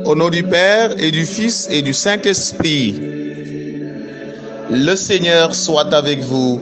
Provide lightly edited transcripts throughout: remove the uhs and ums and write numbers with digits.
Au nom du Père et du Fils et du Saint-Esprit, le Seigneur soit avec vous.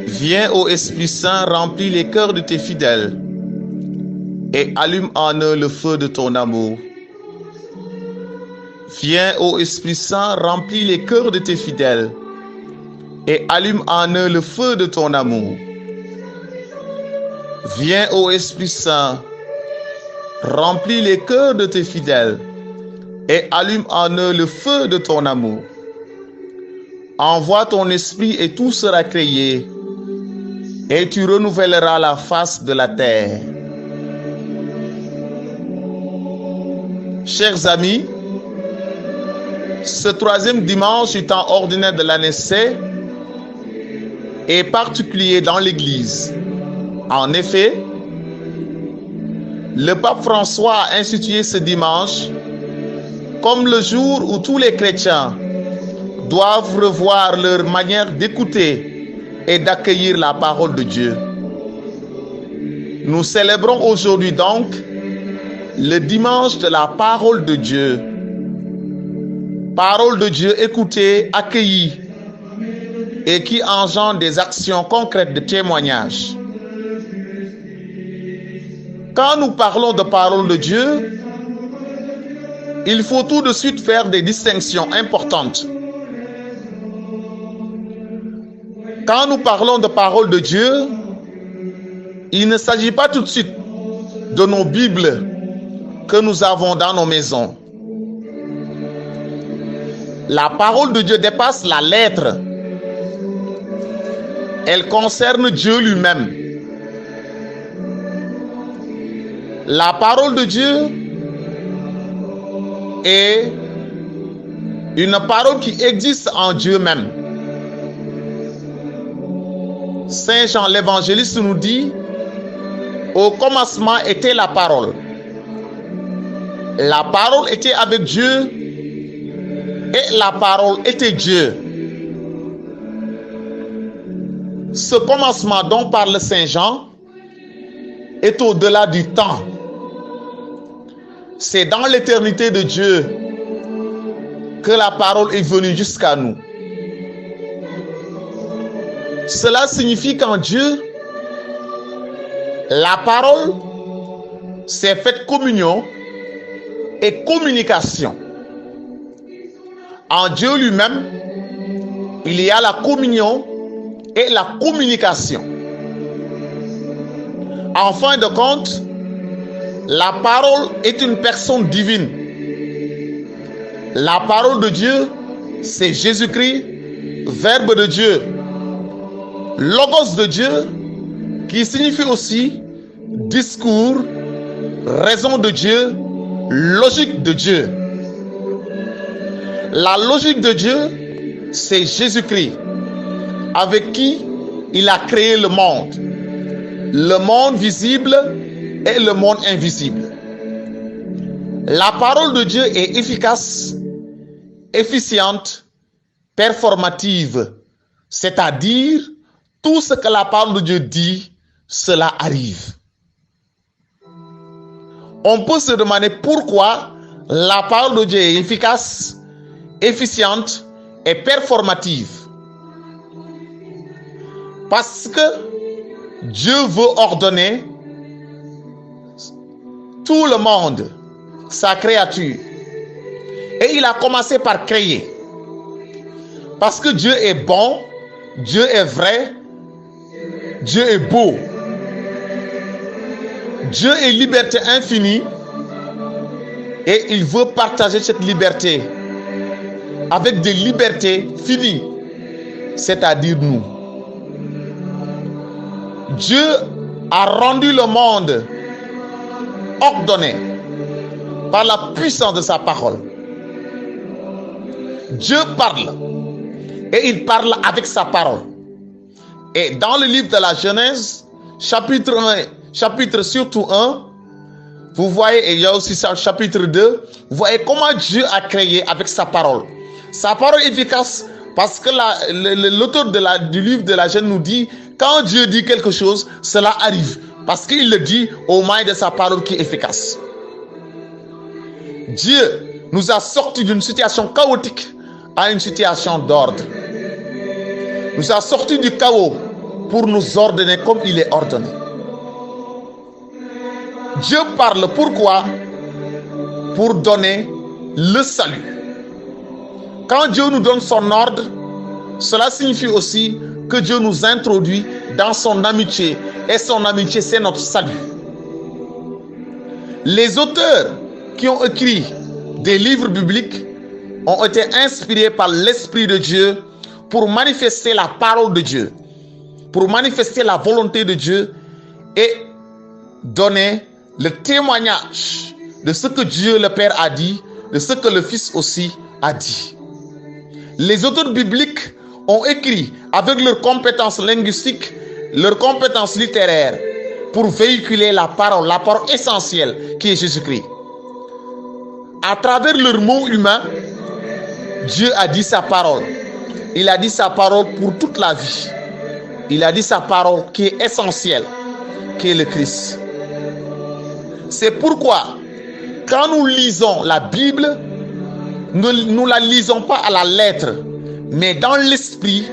Viens, ô Esprit Saint, remplis les cœurs de tes fidèles et allume en eux le feu de ton amour. Viens, ô Esprit Saint, remplis les cœurs de tes fidèles et allume en eux le feu de ton amour. Viens, ô Esprit Saint, remplis les cœurs de tes fidèles et allume en eux le feu de ton amour. Envoie ton esprit et tout sera créé, et tu renouvelleras la face de la terre. Chers amis, ce troisième dimanche du temps ordinaire de l'année C est particulier dans l'Église. En effet, le pape François a institué ce dimanche comme le jour où tous les chrétiens doivent revoir leur manière d'écouter et d'accueillir la parole de Dieu. Nous célébrons aujourd'hui donc le dimanche de la parole de Dieu. Parole de Dieu écoutée, accueillie et qui engendre des actions concrètes de témoignage. Quand nous parlons de parole de Dieu, il faut tout de suite faire des distinctions importantes. Quand nous parlons de parole de Dieu, il ne s'agit pas tout de suite de nos Bibles que nous avons dans nos maisons. La parole de Dieu dépasse la lettre. Elle concerne Dieu lui-même. La parole de Dieu est une parole qui existe en Dieu même. Saint Jean l'évangéliste nous dit: au commencement était la parole. La parole était avec Dieu et la parole était Dieu. Ce commencement dont parle Saint Jean est au-delà du temps. C'est dans l'éternité de Dieu que la parole est venue jusqu'à nous. Cela signifie qu'en Dieu, la parole s'est faite communion et communication. En Dieu lui-même, il y a la communion et la communication. En fin de compte, la parole est une personne divine. La parole de Dieu, c'est Jésus-Christ, Verbe de Dieu, Logos de Dieu, qui signifie aussi discours, raison de Dieu, logique de Dieu. La logique de Dieu, c'est Jésus-Christ, avec qui il a créé le monde visible et le monde invisible. La parole de Dieu est efficace, efficiente, performative, c'est-à-dire tout ce que la parole de Dieu dit, cela arrive. On peut se demander pourquoi la parole de Dieu est efficace, efficiente et performative. Parce que Dieu veut ordonner tout le monde, sa créature. Et il a commencé par créer. Parce que Dieu est bon, Dieu est vrai, Dieu est beau. Dieu est liberté infinie et il veut partager cette liberté avec des libertés finies, c'est-à-dire nous. Dieu a rendu le monde ordonné par la puissance de sa parole. Dieu parle et il parle avec sa parole. Et dans le livre de la Genèse, chapitre 1, chapitre surtout 1, vous voyez, et il y a aussi ça, chapitre 2, vous voyez comment Dieu a créé avec sa parole. Sa parole est efficace parce que l'auteur du livre de la Genèse nous dit, quand Dieu dit quelque chose, cela arrive. Parce qu'il le dit au moyen de sa parole qui est efficace. Dieu nous a sortis d'une situation chaotique à une situation d'ordre. Nous a sortis du chaos pour nous ordonner comme il est ordonné. Dieu parle pourquoi? Pour donner le salut. Quand Dieu nous donne son ordre, cela signifie aussi que Dieu nous introduit dans son amitié. Et son amitié, c'est notre salut. Les auteurs qui ont écrit des livres bibliques ont été inspirés par l'Esprit de Dieu pour manifester la parole de Dieu, pour manifester la volonté de Dieu et donner le témoignage de ce que Dieu le Père a dit, de ce que le Fils aussi a dit. Les auteurs bibliques ont écrit avec leurs compétences linguistiques, leurs compétences littéraires, pour véhiculer la parole essentielle qui est Jésus-Christ. À travers leurs mots humains, Dieu a dit sa parole. Il a dit sa parole pour toute la vie. Il a dit sa parole qui est essentielle, qui est le Christ. C'est pourquoi, quand nous lisons la Bible, nous ne la lisons pas à la lettre, mais dans l'Esprit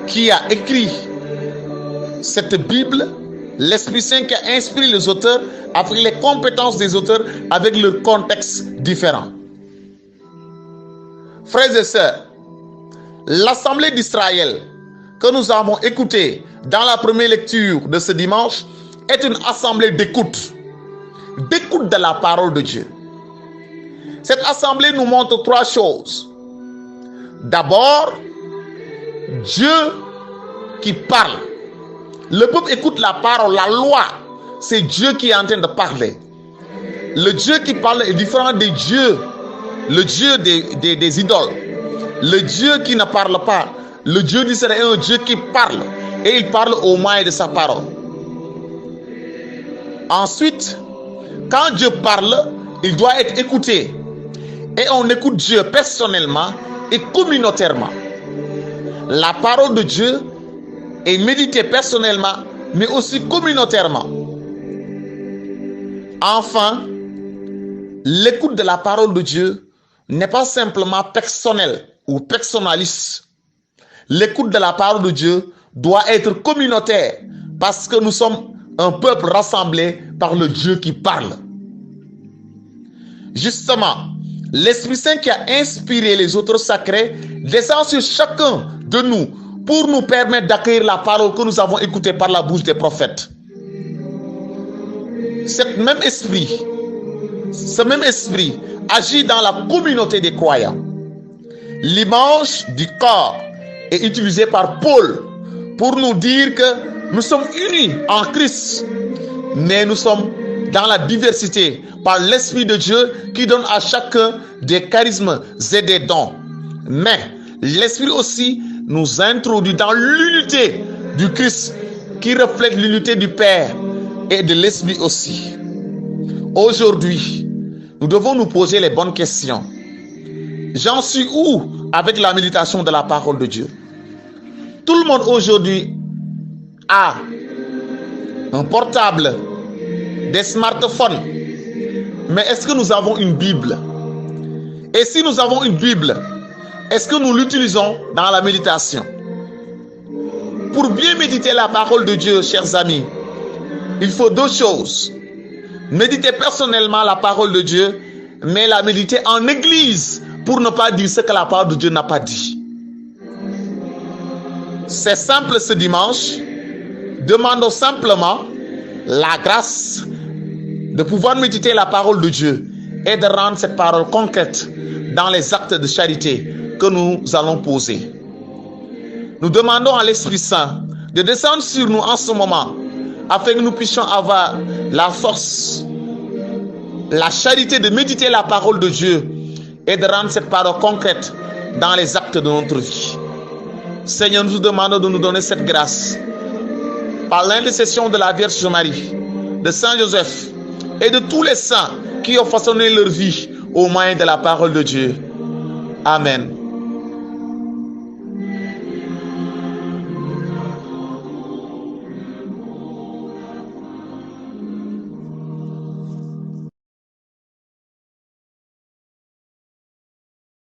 qui a écrit cette Bible, l'Esprit Saint qui a inspiré les auteurs, avec les compétences des auteurs, avec leur contexte différent. Frères et sœurs, l'Assemblée d'Israël que nous avons écoutée dans la première lecture de ce dimanche est une assemblée d'écoute de la parole de Dieu. Cette assemblée nous montre trois choses. D'abord, Dieu qui parle. Le peuple écoute la parole, la loi. C'est Dieu qui est en train de parler. Le Dieu qui parle est différent des dieux, le Dieu des idoles. Le Dieu qui ne parle pas. Le Dieu d'Israël est un Dieu qui parle. Et il parle au moyen de sa parole. Ensuite, quand Dieu parle, il doit être écouté. Et on écoute Dieu personnellement et communautairement. La parole de Dieu est méditée personnellement, mais aussi communautairement. Enfin, l'écoute de la parole de Dieu n'est pas simplement personnelle ou personnaliste. L'écoute de la parole de Dieu doit être communautaire parce que nous sommes un peuple rassemblé par le Dieu qui parle. Justement, l'Esprit Saint qui a inspiré les autres sacrés descend sur chacun de nous pour nous permettre d'accueillir la parole que nous avons écoutée par la bouche des prophètes. Ce même esprit agit dans la communauté des croyants. L'image du corps est utilisée par Paul pour nous dire que nous sommes unis en Christ, mais nous sommes dans la diversité par l'Esprit de Dieu qui donne à chacun des charismes et des dons. Mais l'Esprit aussi nous introduit dans l'unité du Christ qui reflète l'unité du Père et de l'Esprit aussi. Aujourd'hui, nous devons nous poser les bonnes questions. J'en suis où avec la méditation de la parole de Dieu? Tout le monde aujourd'hui a un portable, des smartphones. Mais est-ce que nous avons une Bible? Et si nous avons une Bible, est-ce que nous l'utilisons dans la méditation? Pour bien méditer la parole de Dieu, chers amis, il faut deux choses. Méditer personnellement la parole de Dieu, mais la méditer en église pour ne pas dire ce que la parole de Dieu n'a pas dit. C'est simple ce dimanche. Demandons simplement la grâce de pouvoir méditer la parole de Dieu et de rendre cette parole concrète dans les actes de charité que nous allons poser. Nous demandons à l'Esprit Saint de descendre sur nous en ce moment afin que nous puissions avoir la force, la charité de méditer la parole de Dieu et de rendre cette parole concrète dans les actes de notre vie. Seigneur, nous te demandons de nous donner cette grâce par l'intercession de la Vierge Marie, de Saint Joseph et de tous les saints qui ont façonné leur vie au moyen de la parole de Dieu. Amen.